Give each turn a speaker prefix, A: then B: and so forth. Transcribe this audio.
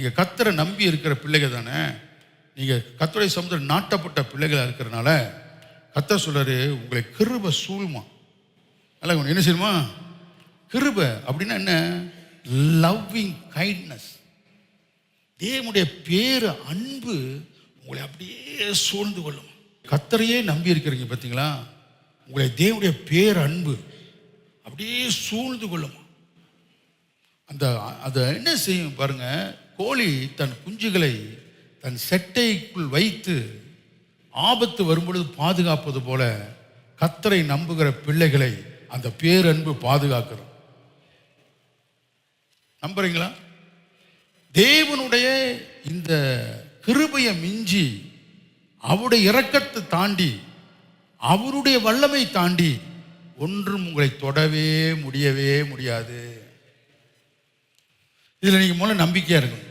A: நீங்கள் கர்த்தரை நம்பி இருக்கிற பிள்ளைகள் தானே, நீங்கள் கர்த்தருடைய சமுத்திரம் நாட்டப்பட்ட பிள்ளைகளாக இருக்கிறனால கர்த்தர் சொல்றாரு, உங்களை கிருபை சூழ்மா. அல்ல என்ன செய்யுமா? கிருபை அப்படின்னா என்ன? Loving kindness. தேவனுடைய பேரு அன்பு உங்களை அப்படியே சூழ்ந்து கொள்ளும். கர்த்தரையே நம்பி இருக்கிறீங்க பார்த்தீங்களா, உங்களை தேவனுடைய பேர் அன்பு அப்படியே சூழ்ந்து கொள்ளும். அதை என்ன செய்யும் பாருங்க, கோழி தன் குஞ்சுகளை தன் செட்டைக்குள் வைத்து ஆபத்து வரும்பொழுது பாதுகாப்பது போல கர்த்தரை நம்புகிற பிள்ளைகளை அந்த பேரன்பு பாதுகாக்கிறோம். நம்புறீங்களா? தேவனுடைய இந்த கிருபையை மிஞ்சி, அவருடைய இரக்கத்தை தாண்டி, அவருடைய வல்லமை தாண்டி ஒன்றும் உங்களை தொடவே முடியவே முடியாது. இதில் நீங்கள் முதல்ல நம்பிக்கையா இருக்கணும்.